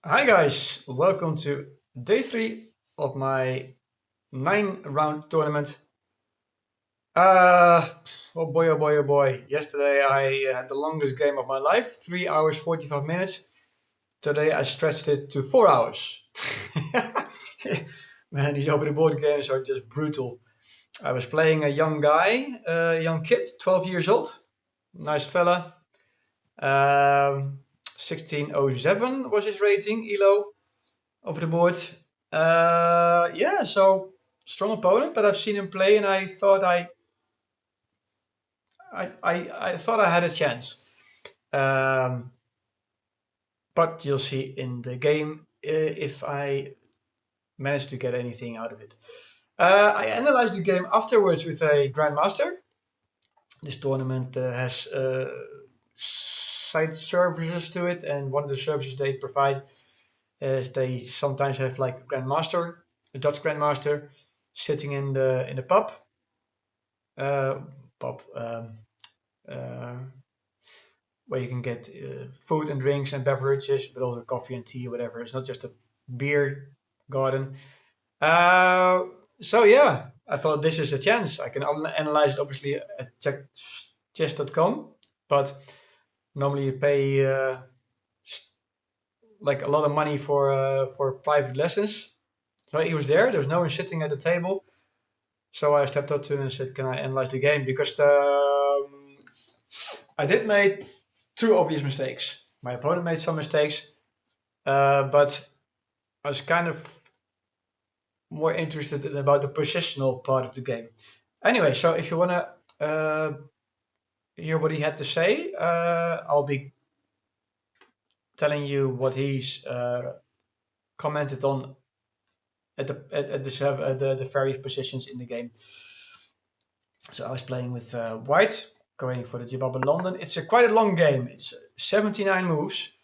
Hi guys, welcome to day 3 of my 9-round tournament. Uh, oh boy, oh boy, oh boy. Yesterday I had the longest game of my life, 3 hours 45 minutes. Today I stretched it to 4 hours. Man, these over the board games are just brutal. I was playing a young guy, a young kid, 12 years old. Nice fella. 1607 was his rating, ELO. Over the board. Yeah, so strong opponent, but I've seen him play, and I thought I had a chance. Um, but you'll see in the game if I manage to get anything out of it. I analyzed the game afterwards with a grandmaster. This tournament has side services to it, and one of the services they provide is they sometimes have like a grandmaster, a Dutch grandmaster, sitting in the uh, pub uh, where you can get food and drinks and beverages, but also coffee and tea or whatever. It's not just a beer garden. Uh, so yeah, I thought this is a chance. I can analyze it obviously at chess.com, but normally you pay like a lot of money for private lessons. So he was there. There was no one sitting at the table. So I stepped up to him and said, "Can I analyze the game?" Because I did make two obvious mistakes. My opponent made some mistakes, but I was kind of more interested in about the positional part of the game. Anyway, so if you want to hear what he had to say, I'll be telling you what he's commented on at the various positions in the game. So I was playing with white, going for the Jibaba London. It's quite a long game. It's 79 moves.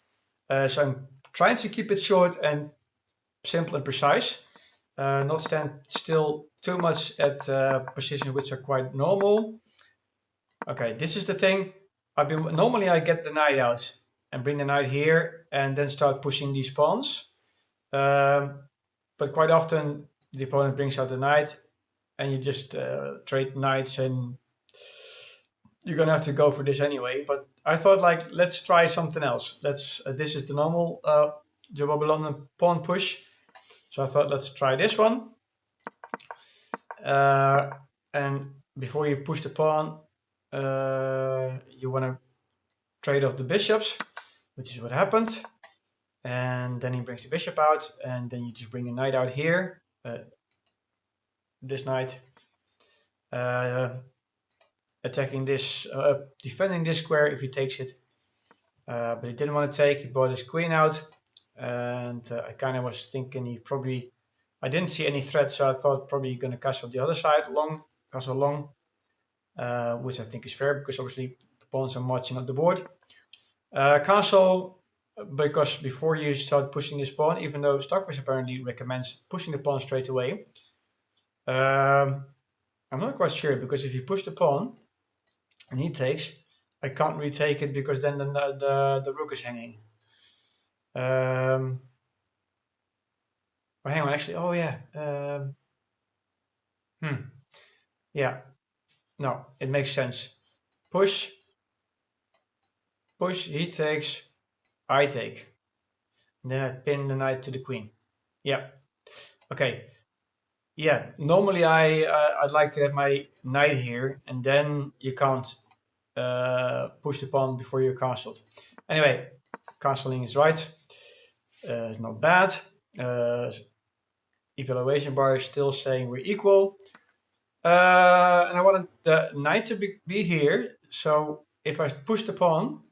So I'm trying to keep it short and simple and precise. Not stand still too much at positions which are quite normal. Okay, this is the thing. Normally I get the knight out and bring the knight here and then start pushing these pawns. But quite often the opponent brings out the knight and you just trade knights, and you're gonna have to go for this anyway. But I thought, like, let's try something else. This is the normal Jababa London pawn push. So I thought, let's try this one. And before you push the pawn, you want to trade off the bishops, which is what happened. And then he brings the bishop out, and then you just bring a knight out here. This knight. Attacking this, defending this square if he takes it. But he didn't want to take, he brought his queen out. And I kind of was thinking I didn't see any threat, so I thought probably going to castle the other side, castle long, which I think is fair because obviously the pawns are marching up the board. Castle, because before you start pushing this pawn, even though Stockfish apparently recommends pushing the pawn straight away, I'm not quite sure, because if you push the pawn and he takes, I can't retake it because then the rook is hanging. Oh, hang on, actually, oh yeah. Yeah, no, it makes sense. Push, push, he takes, I take. And then I pin the knight to the queen. Yeah, okay. Yeah, normally I'd like to have my knight here, and then you can't push the pawn before you're castled. Anyway, castling is right. It's not bad. Evaluation bar is still saying we're equal. And I wanted the knight to be here, so if I push the pawn,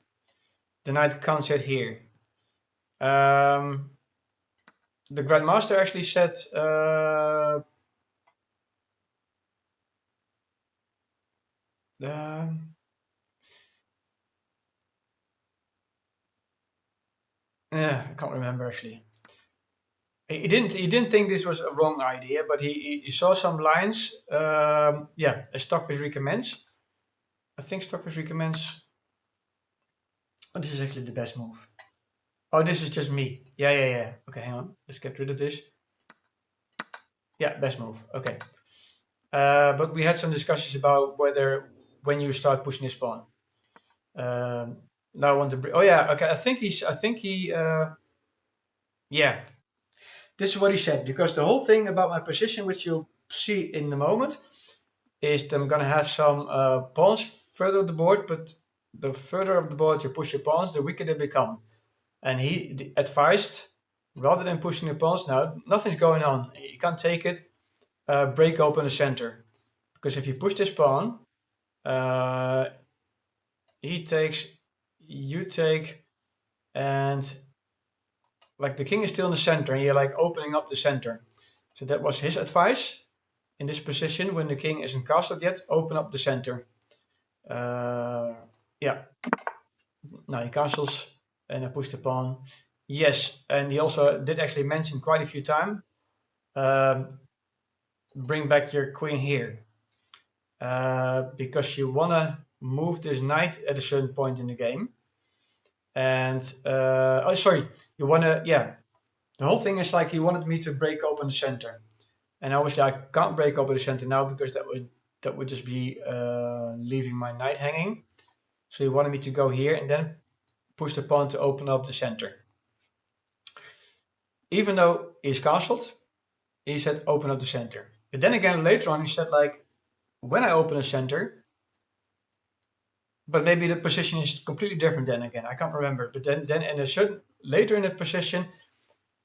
the knight can't sit here. The grandmaster actually said yeah, I can't remember actually. He didn't think this was a wrong idea, but he saw some lines. Yeah, as Stockfish recommends. I think Stockfish recommends. Oh, this is actually the best move. Oh, this is just me. Yeah. Okay, hang on. Let's get rid of this. Yeah, best move. Okay. But we had some discussions about whether when you start pushing his pawn. Now I want to bring. Oh yeah. Okay. I think he's. I think he. Yeah. This is what he said, because the whole thing about my position, which you'll see in the moment, is that I'm gonna have some pawns further up the board, but the further up the board you push your pawns, the weaker they become. And he advised, rather than pushing the pawns now, nothing's going on. You can't take it. Break open the center, because if you push this pawn, uh, he takes, you take, and like the king is still in the center, and you're like opening up the center. So that was his advice in this position when the king isn't castled yet. Open up the center. Yeah. Now he castles, and I push the pawn. Yes, and he also did actually mention quite a few times. Bring back your queen here, because you wanna move this knight at a certain point in the game. And oh, sorry, you wanna, yeah. The whole thing is like he wanted me to break open the center, and obviously I can't break open the center now because that would just be leaving my knight hanging. So he wanted me to go here and then push the pawn to open up the center. Even though he's castled, he said open up the center. But then again, later on, he said like, when I open the center, but maybe the position is completely different then again. I can't remember. But then in a certain, later in the position,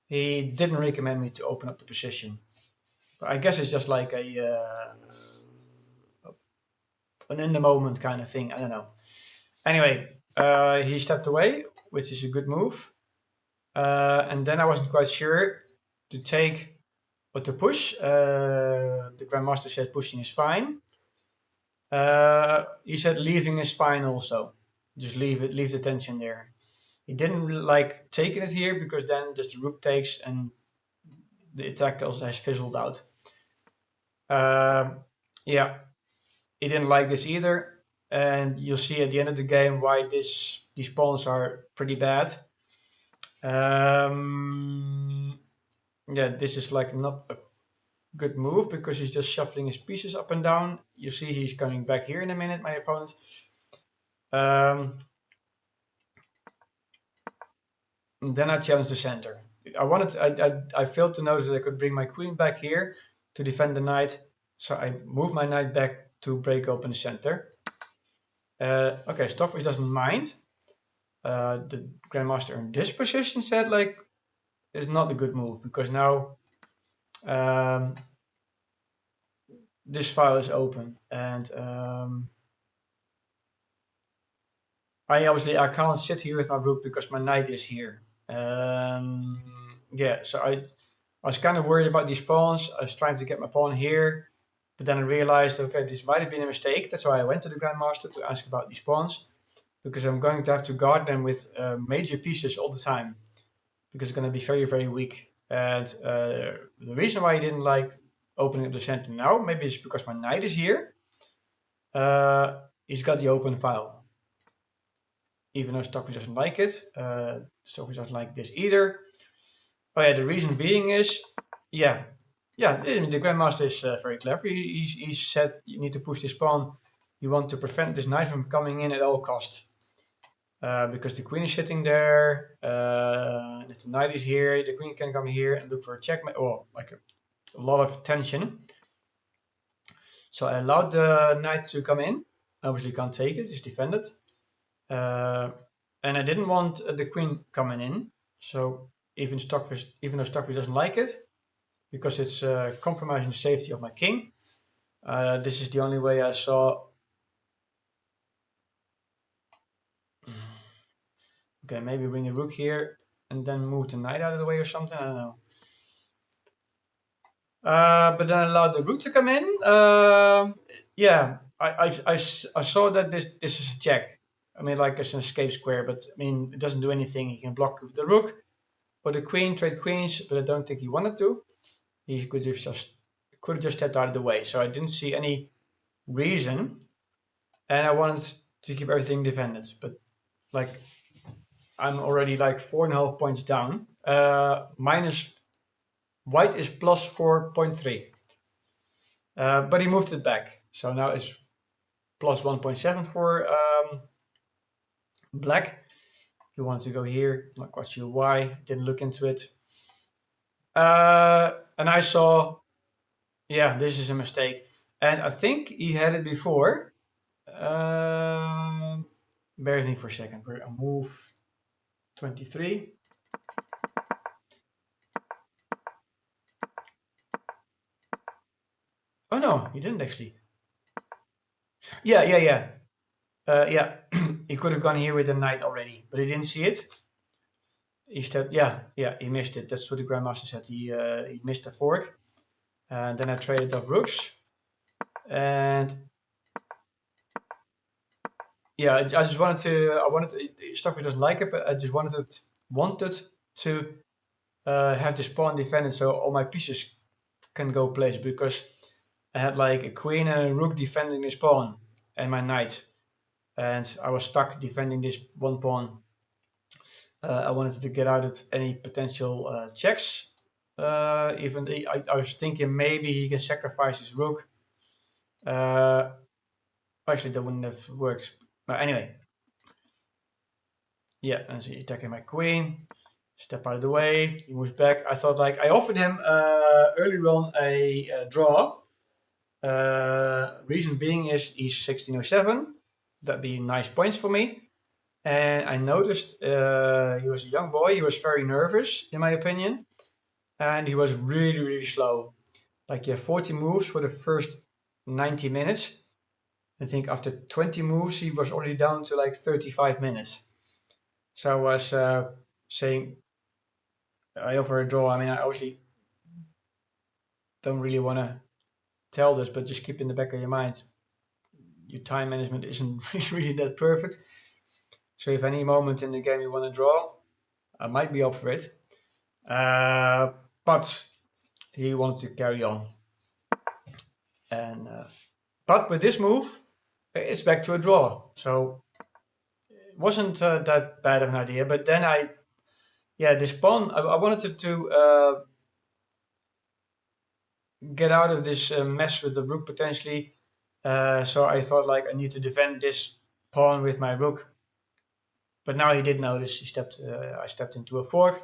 he didn't recommend me to open up the position. But I guess it's just like an in the moment kind of thing. I don't know. Anyway, he stepped away, which is a good move. And then I wasn't quite sure to take or to push. The grandmaster said pushing is fine. He said leaving is fine also. Just leave it, leave the tension there. He didn't like taking it here because then just the rook takes and the attack also has fizzled out. Yeah, he didn't like this either, and you'll see at the end of the game why these pawns are pretty bad. Yeah, this is like not a good move because he's just shuffling his pieces up and down. You see he's coming back here in a minute, my opponent. Then I challenged the center. I failed to notice that I could bring my queen back here to defend the knight, so I moved my knight back to break open the center. Okay, Stockfish doesn't mind. The grandmaster in this position said like it's not a good move because now this file is open and I can't sit here with my rook because my knight is here. Yeah, so I was kind of worried about these pawns. I was trying to get my pawn here, but then I realized, okay, this might have been a mistake. That's why I went to the grandmaster to ask about these pawns, because I'm going to have to guard them with major pieces all the time, because it's going to be very, very weak. And the reason why I didn't like opening up the center now, maybe it's because my knight is here. He's got the open file. Even though Stockfish doesn't like it. Stockfish doesn't like this either. Oh yeah, the reason being is, yeah, the grandmaster is very clever. He said you need to push this pawn. You want to prevent this knight from coming in at all costs. Because the queen is sitting there, if the knight is here, the queen can come here and look for a checkmate, or like a lot of tension. So I allowed the knight to come in. Obviously can't take it, it's defended. And I didn't want the queen coming in, so even though Stockfish doesn't like it, because it's compromising the safety of my king, this is the only way I saw. Okay, maybe bring the rook here and then move the knight out of the way or something, I don't know. But then I allowed the rook to come in. Yeah, I saw that this is a check. I mean, like it's an escape square, but I mean, it doesn't do anything. He can block the rook or the queen, trade queens, but I don't think he wanted to. He could have just stepped out of the way. So I didn't see any reason, and I wanted to keep everything defended. But like, I'm already like 4.5 points down. Minus white is plus 4.3. But he moved it back. So now it's plus 1.7 for black. He wanted to go here. Not quite sure why. Didn't look into it. And I saw, yeah, this is a mistake. And I think he had it before. Bear with me for a second. We're a move 23. Oh no, he didn't actually. Yeah. Yeah, he could have gone here with the knight already, but he didn't see it. He stepped, yeah, he missed it. That's what the grandmaster said. He missed the fork. And then I traded off rooks. And yeah, I just wanted to, stuff doesn't like it, but I just wanted to have this pawn defended so all my pieces can go places, because I had like a queen and a rook defending this pawn and my knight. And I was stuck defending this one pawn. I wanted to get out of any potential checks. Even I was thinking maybe he can sacrifice his rook. Actually, that wouldn't have worked. But anyway, yeah, and so attacking my queen. Step out of the way. He moves back. I thought like I offered him earlier on a draw. Reason being is he's 1607. That'd be nice points for me. And I noticed he was a young boy. He was very nervous, in my opinion, and he was really, really slow. Like, yeah, 40 moves for the first 90 minutes. I think after 20 moves, he was already down to like 35 minutes. So I was saying, I offer a draw. I mean, I obviously don't really want to tell this, but just keep in the back of your mind, your time management isn't really that perfect. So if any moment in the game you want to draw, I might be up for it. But he wanted to carry on. And but with this move, it's back to a draw. So it wasn't that bad of an idea. But then this pawn, I wanted to get out of this mess with the rook potentially. So I thought like I need to defend this pawn with my rook. But now he did notice. I stepped into a fork.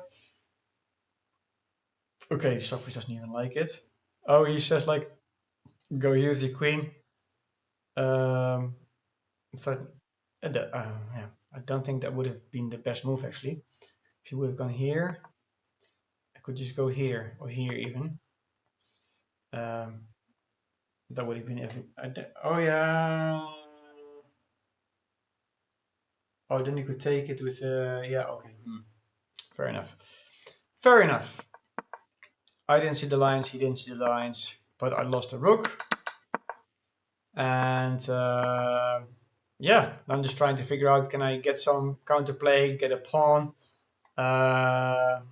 Okay, Socrates doesn't even like it. Oh, he says like, go here with your queen. Thought, yeah, I don't think that would have been the best move actually. If you would have gone here, I could just go here or here even. That would have been oh yeah. Oh, then you could take it with yeah. Okay, fair enough. Fair enough. I didn't see the lines. He didn't see the lines, but I lost a rook. And yeah, I'm just trying to figure out, can I get some counterplay, get a pawn? And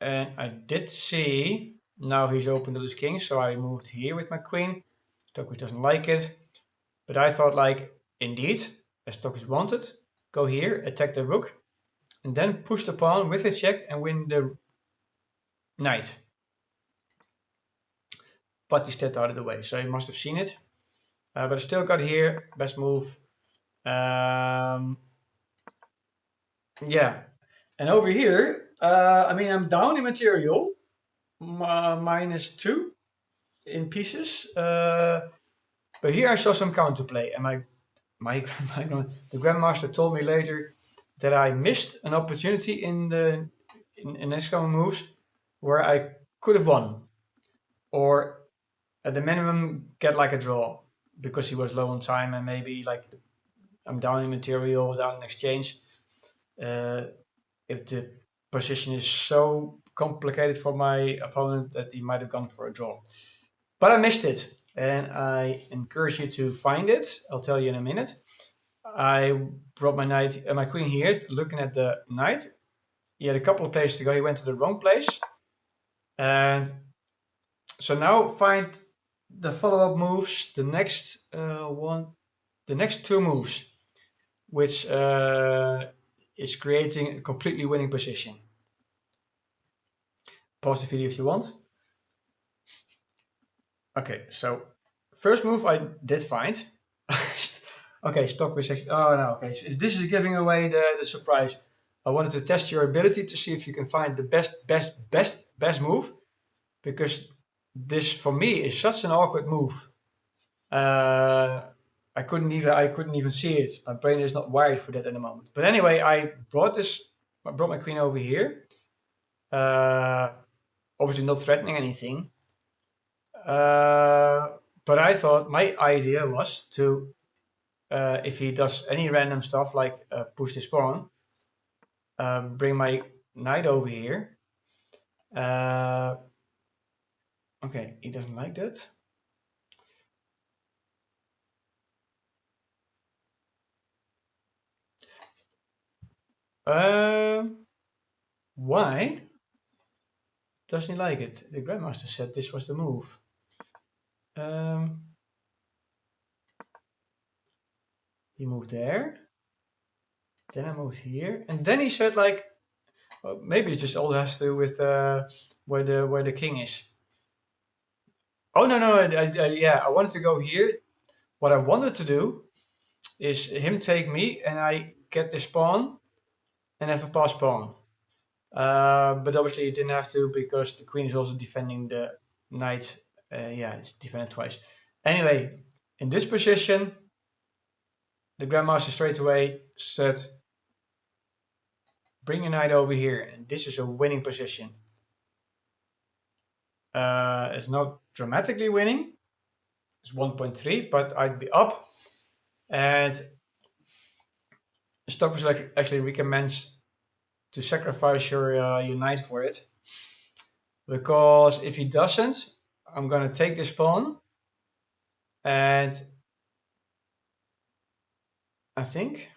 I did see, now he's open to his king, so I moved here with my queen. Stockfish doesn't like it. But I thought like, indeed, as Stockfish wanted, go here, attack the rook, and then push the pawn with a check and win the knight. But he stepped out of the way, so he must have seen it. But I still got here, best move. Yeah, and over here, I mean, I'm down in material, -2 in pieces. But here I saw some counterplay, and the grandmaster told me later that I missed an opportunity in next coming moves where I could have won, or at the minimum get like a draw, because he was low on time, and maybe like I'm down in material, down in exchange. If the position is so complicated for my opponent that he might have gone for a draw. But I missed it, and I encourage you to find it. I'll tell you in a minute. I brought my knight, my queen here, looking at the knight. He had a couple of places to go. He went to the wrong place, and so now find the follow-up moves. The next the next two moves, which is creating a completely winning position. Pause the video if you want. Okay, so first move I did find. Okay, stock resection. Oh no, okay. So this is giving away the surprise. I wanted to test your ability to see if you can find the best move, because this for me is such an awkward move. I couldn't even see it. My brain is not wired for that at the moment. But anyway, I brought my queen over here. Obviously not threatening anything. But I thought my idea was to, if he does any random stuff like push this pawn, bring my knight over here. Okay, he doesn't like that. Why doesn't he like it? The grandmaster said this was the move. He moved there. Then I moved here, and then he said like, well, maybe it just all has to do with where the king is. Oh no, yeah, I wanted to go here. What I wanted to do is him take me, and I get this pawn, and have a pass pawn. But obviously it didn't have to, because the queen is also defending the knight. Yeah, it's defended twice. Anyway, in this position, the grandmaster straight away said, bring your knight over here, and this is a winning position. It's not dramatically winning. It's 1.3, but I'd be up, and Stockfish actually recommends to sacrifice your knight for it, because if he doesn't, I'm gonna take this pawn, and I think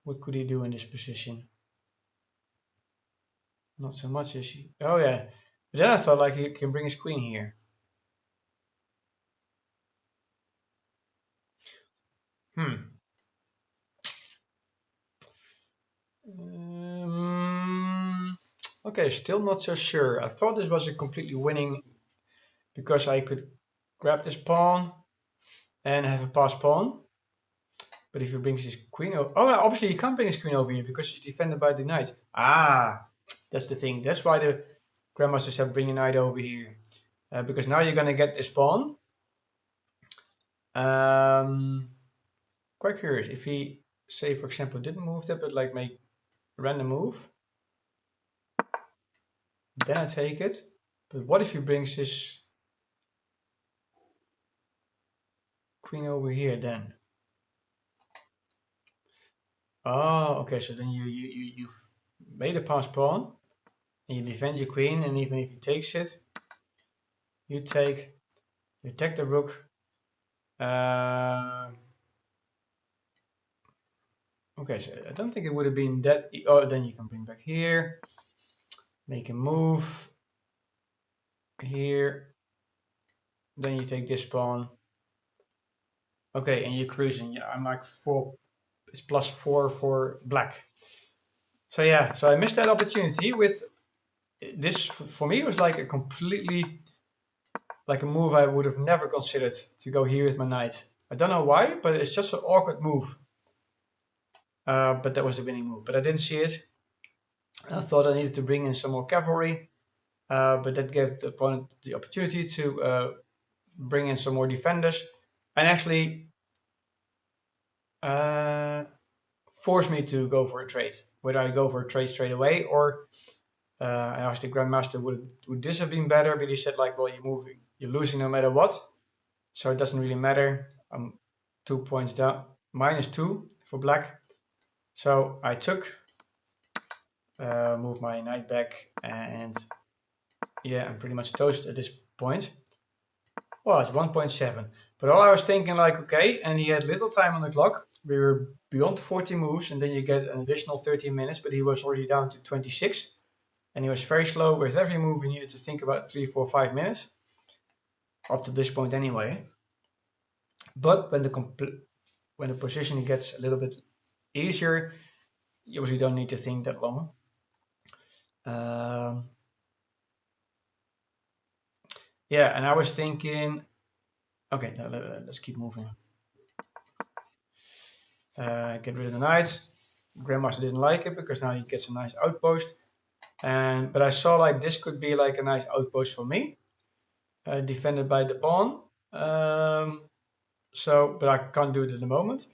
what could he do in this position? Not so much as he. Oh yeah, but then I thought like he can bring his queen here. Okay, still not so sure. I thought this was a completely winning, because I could grab this pawn and have a pass pawn. But if he brings his queen over... Oh, obviously he can't bring his queen over here because he's defended by the knight. Ah, that's the thing. That's why the grandmaster said bring your knight over here. Because now you're going to get this pawn. Quite curious. If he, say, for example, didn't move that, but like make a random move, then I take it. But what if he brings his queen over here then? Oh, okay. So then you've made a pass pawn, and you defend your queen, and even if he takes it, you attack the rook. Okay, so I don't think it would have been that. Oh, then you can bring back here, make a move here. Then you take this pawn. Okay, and you're cruising. Yeah, I'm like 4. It's +4 for black. So yeah, so I missed that opportunity with this. For me, it was like a completely, like a move I would have never considered to go here with my knight. I don't know why, but it's just an awkward move. But that was a winning move. But I didn't see it. I thought I needed to bring in some more cavalry, but that gave the opponent the opportunity to bring in some more defenders, and actually force me to go for a trade. Whether I go for a trade straight away, or I asked the grandmaster, would this have been better? But he said like, well, you're losing no matter what, so it doesn't really matter. I'm 2 points down, -2 for black. So I took, moved my knight back, and yeah, I'm pretty much toast at this point. Well, it's 1.7. But all I was thinking like, okay, and he had little time on the clock. We were beyond 40 moves, and then you get an additional 13 minutes, but he was already down to 26. And he was very slow. With every move, he needed to think about 3, 4, 5 minutes. Up to this point anyway. But when the position gets a little bit easier, you usually don't need to think that long. Yeah, and I was thinking, okay, let's keep moving. Get rid of the knights. Grandmaster didn't like it because now he gets a nice outpost. But I saw like this could be like a nice outpost for me, defended by the pawn. But I can't do it at the moment.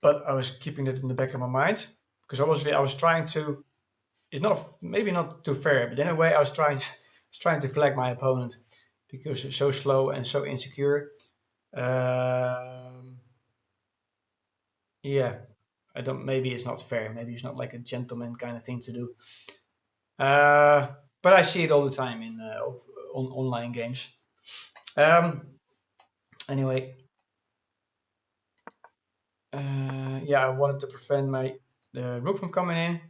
But I was keeping it in the back of my mind because obviously I was trying to. It's not maybe not too fair, but in a way I was trying to flag my opponent because it's so slow and so insecure. Yeah, I don't. Maybe it's not fair. Maybe it's not like a gentleman kind of thing to do. But I see it all the time in on online games. Anyway, yeah, I wanted to prevent the rook from coming in,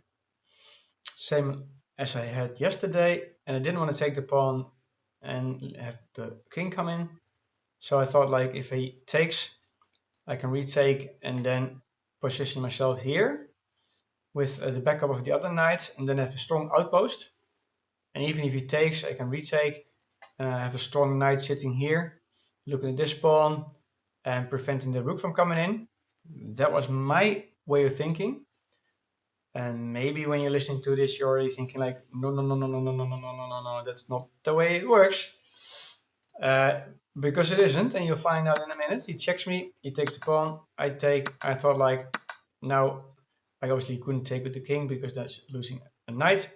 same as I had yesterday, and I didn't want to take the pawn and have the king come in. So I thought like if he takes, I can retake and then position myself here with the backup of the other knights, and then have a strong outpost. And even if he takes, I can retake, and I have a strong knight sitting here, looking at this pawn and preventing the rook from coming in. That was my way of thinking. And maybe when you're listening to this, you're already thinking like, no, no, no, no, no, no, no, no, no, no, no, no, that's not the way it works. Because it isn't, and you'll find out in a minute. He checks me, he takes the pawn, I take. I thought like, now I obviously couldn't take with the king because that's losing a knight.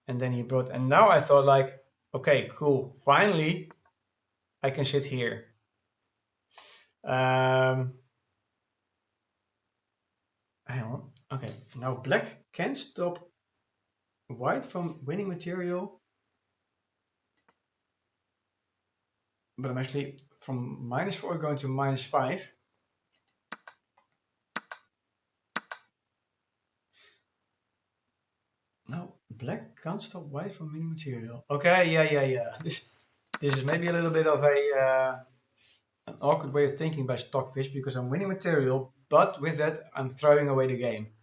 And then he brought, and now I thought like, okay, cool, finally I can sit here. Hang on. Okay, now black can stop white from winning material, but I'm actually from -4 going to -5. No, black can't stop white from winning material. Okay, yeah. This is maybe a little bit of an awkward way of thinking by Stockfish because I'm winning material, but with that I'm throwing away the game.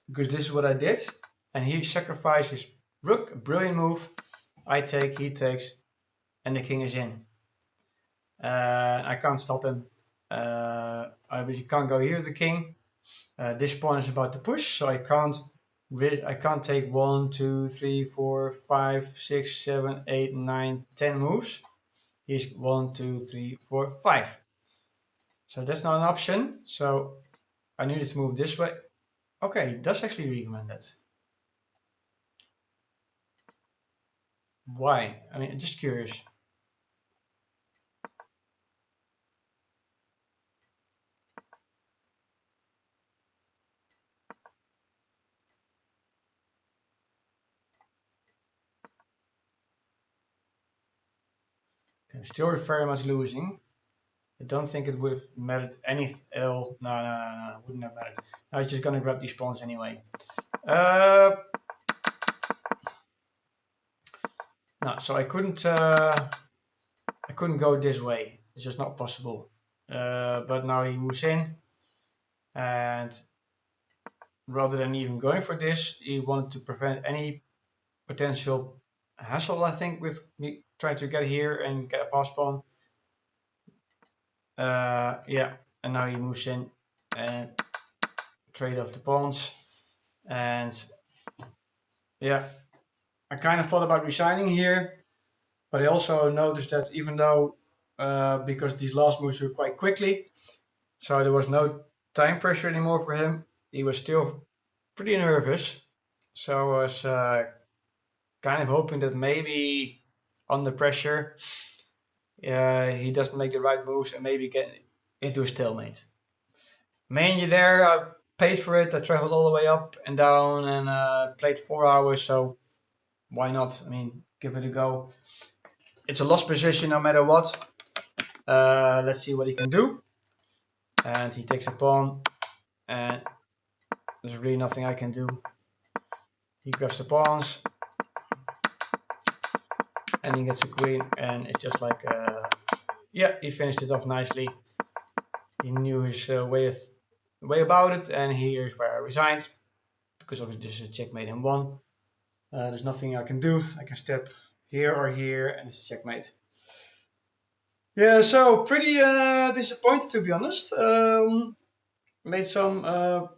Because this is what I did, and he sacrificed his rook, a brilliant move. I take, he takes, and the king is in. I can't stop him. I really can't go here with the king. This pawn is about to push, so I can't take 1, 2, 3, 4, 5, 6, 7, 8, 9, 10 moves. He's 1, 2, 3, 4, 5. So that's not an option. So I needed to move this way. Okay, he does actually recommend that. Why? I mean, just curious. I'm still very much losing. I don't think it would have mattered anything at all. No, it wouldn't have mattered. I was just gonna grab these pawns anyway. No, so I couldn't go this way. It's just not possible. But now he moves in, and rather than even going for this, he wanted to prevent any potential hassle, I think, with me trying to get here and get a pass pawn. Yeah, and now he moves in and trade off the pawns. And yeah, I kind of thought about resigning here, but I also noticed that even though, because these last moves were quite quickly, so there was no time pressure anymore for him, he was still pretty nervous. So I was kind of hoping that maybe under pressure, he doesn't make the right moves and maybe get into a stalemate. Mainly there, I paid for it. I traveled all the way up and down and played 4 hours. So why not? I mean, give it a go. It's a lost position no matter what. Let's see what he can do. And he takes a pawn, and there's really nothing I can do. He grabs the pawns, and he gets a queen, and it's just like yeah, he finished it off nicely. He knew his way about it, and here's where I resigned, because obviously this is a checkmate in one. There's nothing I can do. I can step here or here, and it's checkmate. Yeah, so pretty disappointed, to be honest. Made some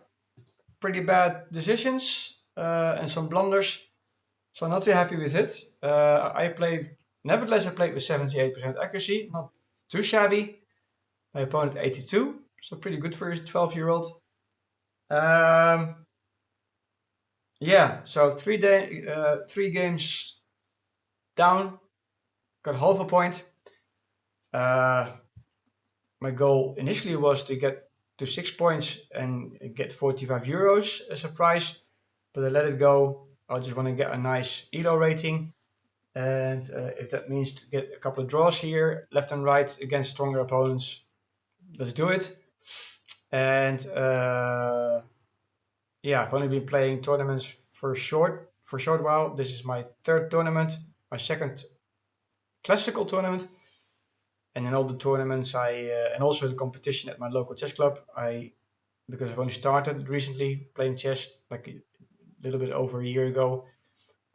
pretty bad decisions and some blunders, so not too happy with it. Nevertheless, I played with 78% accuracy, not too shabby. My opponent 82, so pretty good for a 12-year-old. Yeah, so three games down, got half a point. My goal initially was to get to 6 points and get 45 euros as a prize, but I let it go. I just want to get a nice ELO rating, and if that means to get a couple of draws here, left and right against stronger opponents, let's do it. And yeah, I've only been playing tournaments for a short while. This is my third tournament, my second classical tournament, and in all the tournaments and also the competition at my local chess club, because I've only started recently playing chess, like a little bit over a year ago,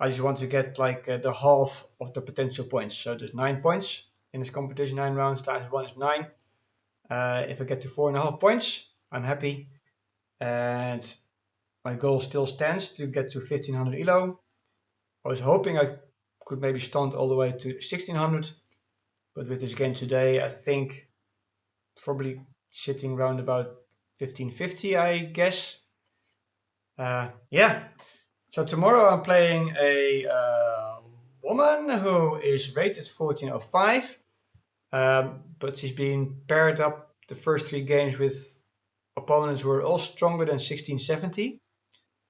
I just want to get like the half of the potential points. So there's 9 points in this competition, 9 rounds times 1 is 9. If I get to 4.5 points, I'm happy. And my goal still stands to get to 1500 ELO. I was hoping I could maybe stunt all the way to 1600, but with this game today, I think probably sitting around about 1550, I guess. Yeah. So tomorrow I'm playing a woman who is rated 1405, but she's been paired up the first 3 games with opponents who are all stronger than 1670.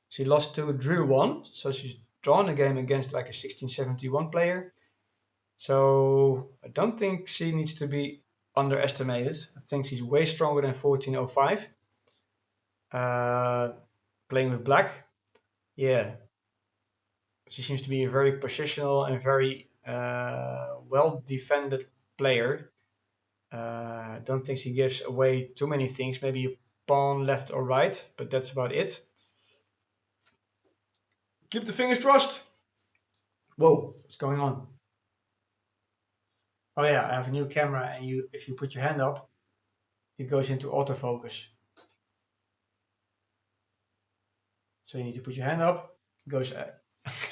She lost 2, drew 1, so she's drawn a game against like a 1671 player. So I don't think she needs to be underestimated. I think she's way stronger than 1405. Playing with black, yeah, she seems to be a very positional and very well defended player. I don't think she gives away too many things, maybe a pawn left or right, but that's about it. Keep the fingers crossed. Whoa, what's going on? Oh yeah, I have a new camera, and if you put your hand up, it goes into autofocus. So you need to put your hand up. It goes.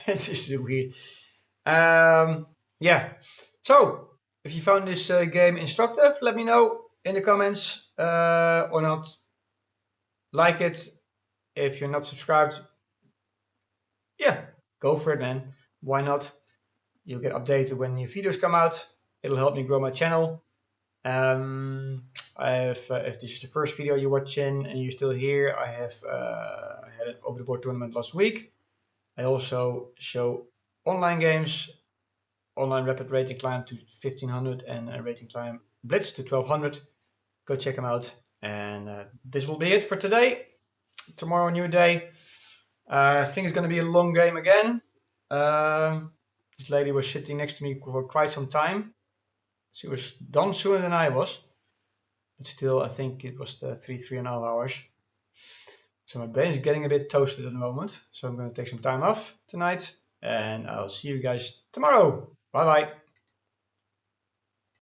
This is weird. Yeah. So if you found this game instructive, let me know in the comments or not. Like it. If you're not subscribed, yeah, go for it, man. Why not? You'll get updated when new videos come out. It'll help me grow my channel. If this is the first video you're watching and you're still here, I had an over the board tournament last week. I also show online games, online rapid rating climb to 1500 and a rating climb blitz to 1200. Go check them out. And this will be it for today. Tomorrow, a new day. I think it's going to be a long game again. This lady was sitting next to me for quite some time. She was done sooner than I was. But still, I think it was 3.5 hours. So my brain is getting a bit toasted at the moment. So I'm going to take some time off tonight. And I'll see you guys tomorrow. Bye bye.